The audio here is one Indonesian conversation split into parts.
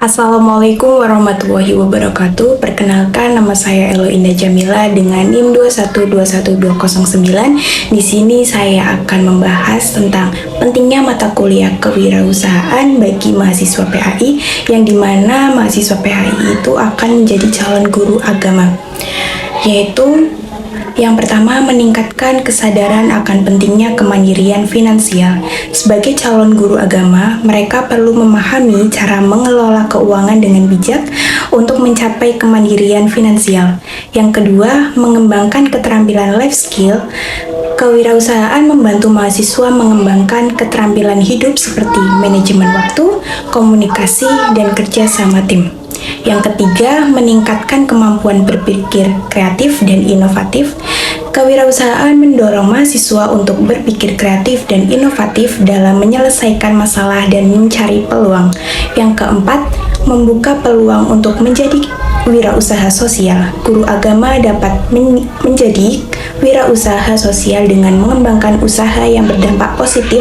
Assalamualaikum warahmatullahi wabarakatuh. Perkenalkan, nama saya Elo Indah Jamila dengan NIM 2121209. Di sini saya akan membahas tentang pentingnya mata kuliah kewirausahaan bagi mahasiswa PAI, yang dimana mahasiswa PAI itu akan menjadi calon guru agama, yaitu yang pertama, meningkatkan kesadaran akan pentingnya kemandirian finansial. Sebagai calon guru agama, mereka perlu memahami cara mengelola keuangan dengan bijak untuk mencapai kemandirian finansial. Yang kedua, mengembangkan keterampilan life skill. Kewirausahaan membantu mahasiswa mengembangkan keterampilan hidup seperti manajemen waktu, komunikasi, dan kerja sama tim. Yang ketiga, meningkatkan kemampuan berpikir kreatif dan inovatif. Kewirausahaan mendorong mahasiswa untuk berpikir kreatif dan inovatif dalam menyelesaikan masalah dan mencari peluang. Yang keempat, membuka peluang untuk menjadi wirausaha sosial. Guru agama dapat menjadi wirausaha sosial dengan mengembangkan usaha yang berdampak positif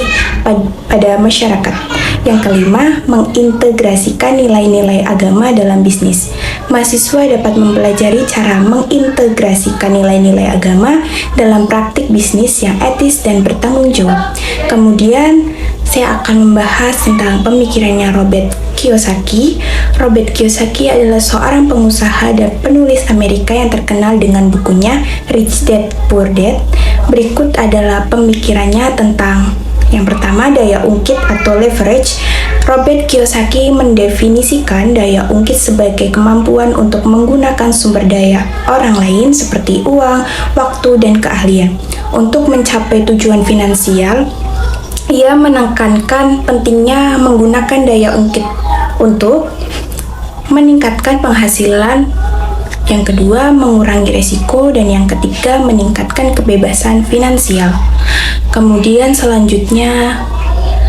pada masyarakat. Yang kelima, mengintegrasikan nilai-nilai agama dalam bisnis. Mahasiswa dapat mempelajari cara mengintegrasikan nilai-nilai agama dalam praktik bisnis yang etis dan bertanggung jawab. Kemudian, saya akan membahas tentang pemikirannya Robert Kiyosaki. Robert Kiyosaki adalah seorang pengusaha dan penulis Amerika yang terkenal dengan bukunya Rich Dad Poor Dad. Berikut adalah pemikirannya tentang yang pertama, daya ungkit atau leverage. Robert Kiyosaki mendefinisikan daya ungkit sebagai kemampuan untuk menggunakan sumber daya orang lain seperti uang, waktu, dan keahlian untuk mencapai tujuan finansial. Ia menekankan pentingnya menggunakan daya ungkit untuk meningkatkan penghasilan. Yang kedua, mengurangi resiko, dan yang ketiga, meningkatkan kebebasan finansial. Kemudian selanjutnya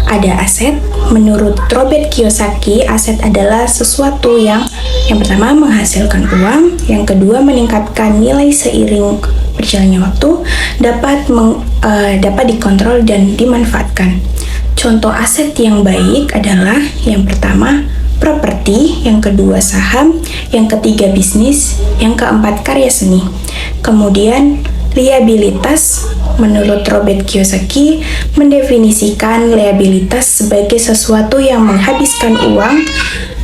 ada aset. Menurut Robert Kiyosaki, aset adalah sesuatu yang pertama menghasilkan uang, yang kedua meningkatkan nilai seiring berjalannya waktu, dapat dikontrol dan dimanfaatkan. Contoh aset yang baik adalah yang pertama properti, yang kedua saham, yang ketiga bisnis, yang keempat karya seni. Kemudian liabilitas. Menurut Robert Kiyosaki, mendefinisikan liabilitas sebagai sesuatu yang menghabiskan uang,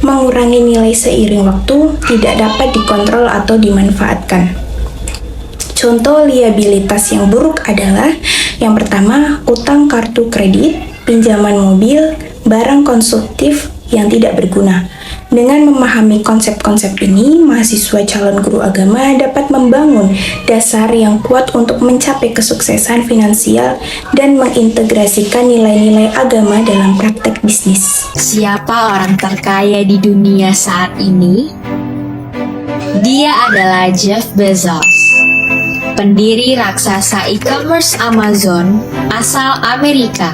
mengurangi nilai seiring waktu, tidak dapat dikontrol atau dimanfaatkan. Contoh liabilitas yang buruk adalah yang pertama, utang kartu kredit, pinjaman mobil, barang konsumtif yang tidak berguna. Dengan memahami konsep-konsep ini, mahasiswa calon guru agama dapat membangun dasar yang kuat untuk mencapai kesuksesan finansial dan mengintegrasikan nilai-nilai agama dalam praktek bisnis. Siapa orang terkaya di dunia saat ini? Dia adalah Jeff Bezos, pendiri raksasa e-commerce Amazon asal Amerika.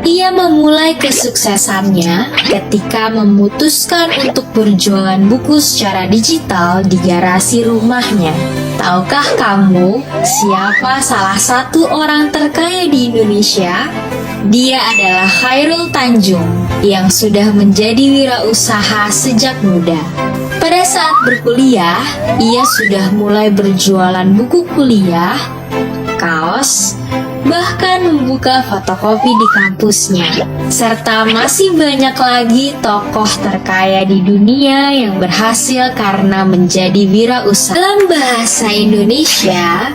Ia memulai kesuksesannya ketika memutuskan untuk berjualan buku secara digital di garasi rumahnya. Tahukah kamu siapa salah satu orang terkaya di Indonesia? Dia adalah Chairul Tanjung yang sudah menjadi wirausaha sejak muda. Pada saat berkuliah, ia sudah mulai berjualan buku kuliah, kaos, bahkan membuka fotokopi di kampusnya. Serta masih banyak lagi tokoh terkaya di dunia yang berhasil karena menjadi wirausaha. Dalam bahasa Indonesia,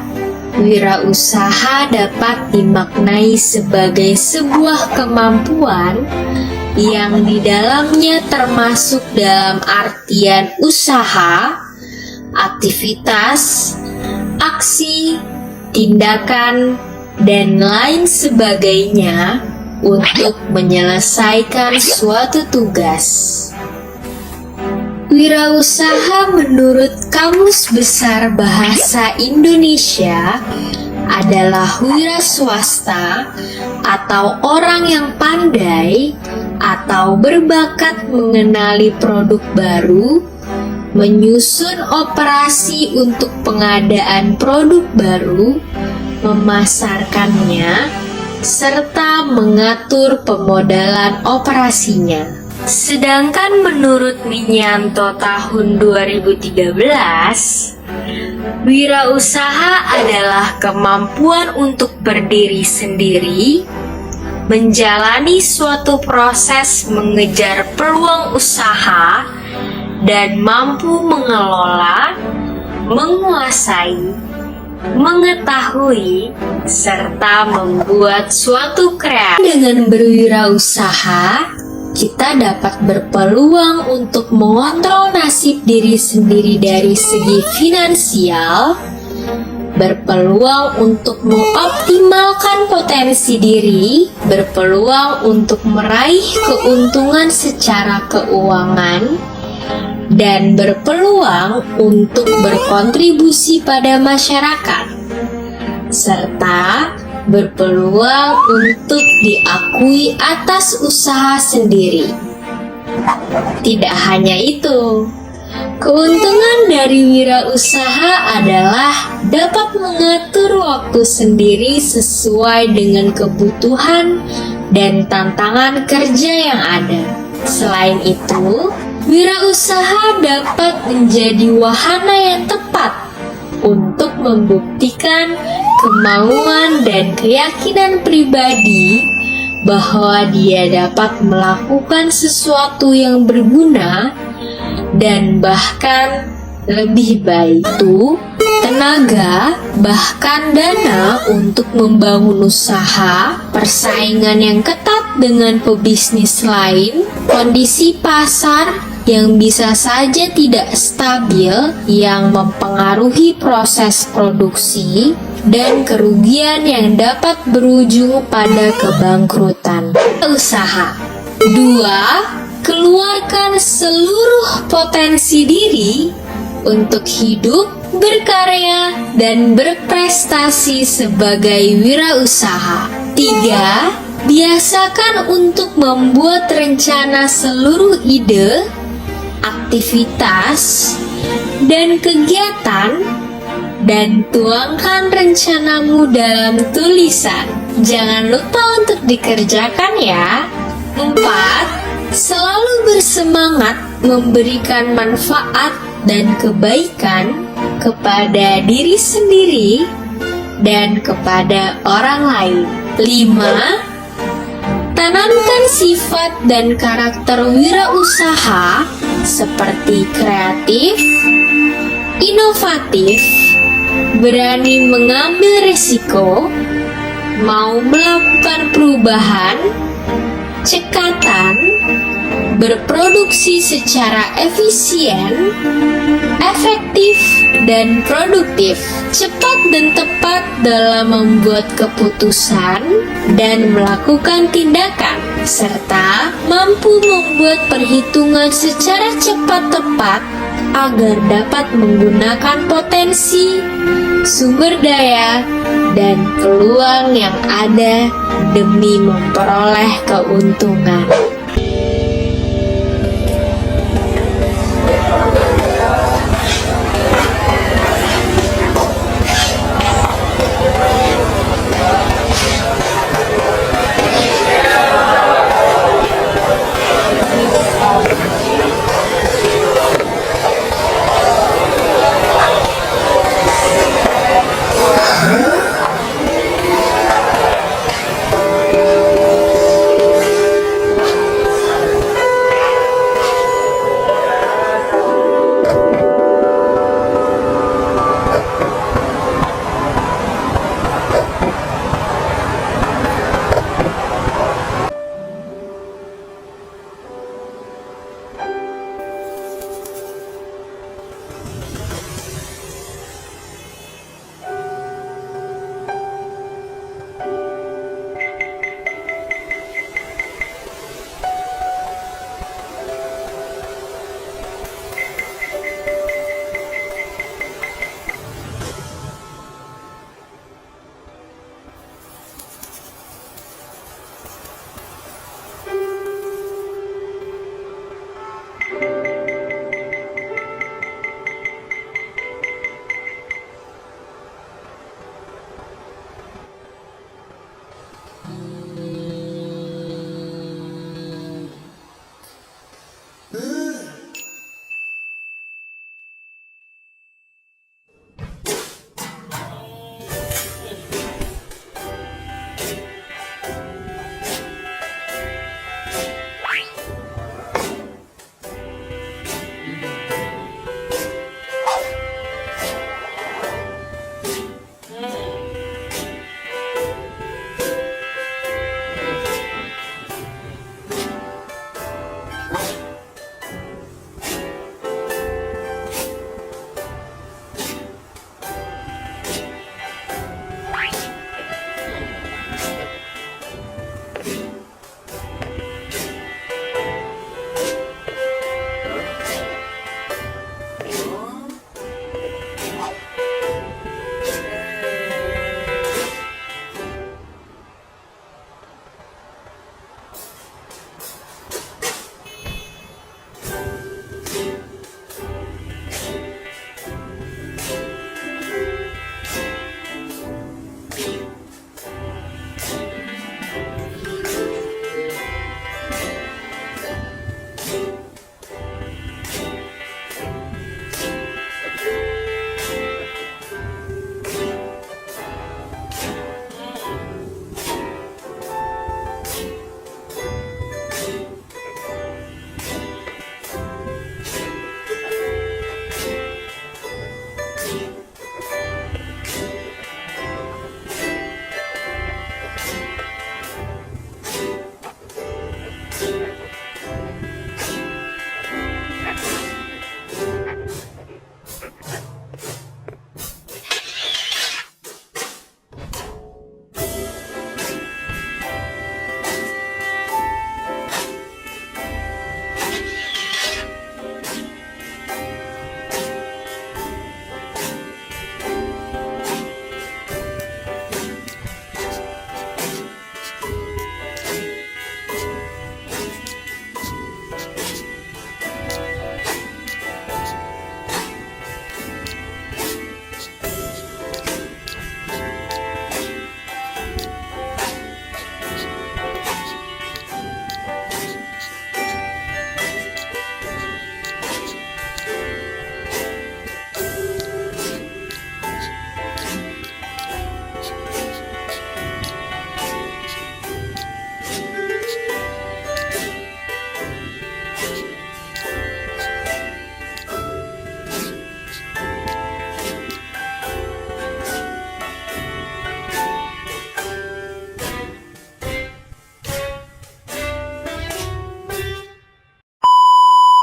wirausaha dapat dimaknai sebagai sebuah kemampuan yang di dalamnya termasuk dalam artian usaha, aktivitas, aksi, tindakan, dan lain sebagainya untuk menyelesaikan suatu tugas. Wirausaha menurut Kamus Besar Bahasa Indonesia adalah wira swasta atau orang yang pandai atau berbakat mengenali produk baru, menyusun operasi untuk pengadaan produk baru, memasarkannya, serta mengatur pemodalan operasinya. Sedangkan menurut Minyanto tahun 2013, wirausaha adalah kemampuan untuk berdiri sendiri, menjalani suatu proses mengejar peluang usaha, dan mampu mengelola, menguasai, mengetahui, serta membuat suatu kreasi. Dengan berwirausaha, kita dapat berpeluang untuk mengontrol nasib diri sendiri dari segi finansial, berpeluang untuk mengoptimalkan potensi diri, berpeluang untuk meraih keuntungan secara keuangan, dan berpeluang untuk berkontribusi pada masyarakat, serta berpeluang untuk diakui atas usaha sendiri. Tidak hanya itu, keuntungan dari wirausaha adalah dapat mengatur waktu sendiri sesuai dengan kebutuhan dan tantangan kerja yang ada. Selain itu, wirausaha dapat menjadi wahana yang tepat untuk membuktikan kemauan dan keyakinan pribadi bahwa dia dapat melakukan sesuatu yang berguna dan bahkan lebih baik. Itu tenaga, bahkan dana untuk membangun usaha, persaingan yang ketat dengan pebisnis lain, kondisi pasar yang bisa saja tidak stabil yang mempengaruhi proses produksi, dan kerugian yang dapat berujung pada kebangkrutan usaha. 2. Keluarkan seluruh potensi diri untuk hidup, berkarya, dan berprestasi sebagai wirausaha. 3. Biasakan untuk membuat rencana seluruh ide, aktivitas, dan kegiatan, dan tuangkan rencanamu dalam tulisan. Jangan lupa untuk dikerjakan ya. 4. Selalu bersemangat memberikan manfaat dan kebaikan kepada diri sendiri dan kepada orang lain. 5. Tanamkan sifat dan karakter wirausaha seperti kreatif, inovatif, berani mengambil risiko, mau melakukan perubahan, cekatan, berproduksi secara efisien, efektif, dan produktif, cepat dan tepat dalam membuat keputusan dan melakukan tindakan, serta mampu membuat perhitungan secara cepat tepat agar dapat menggunakan potensi, sumber daya, dan peluang yang ada demi memperoleh keuntungan.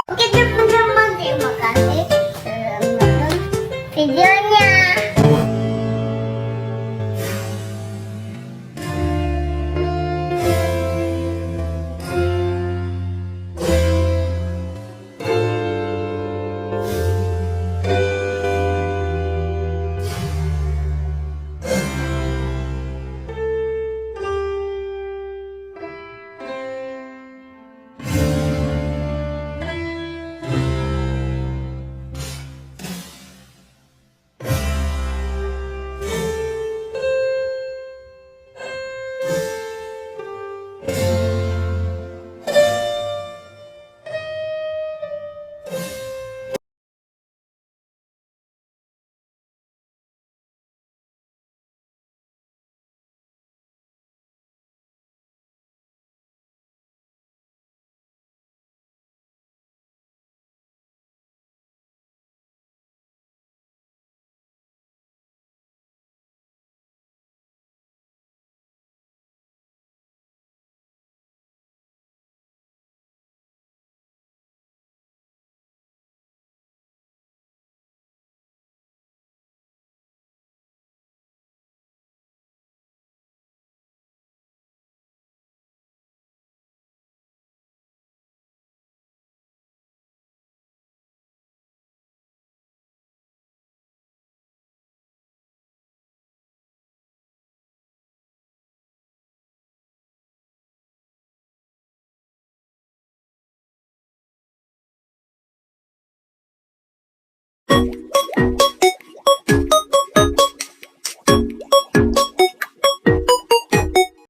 Oke,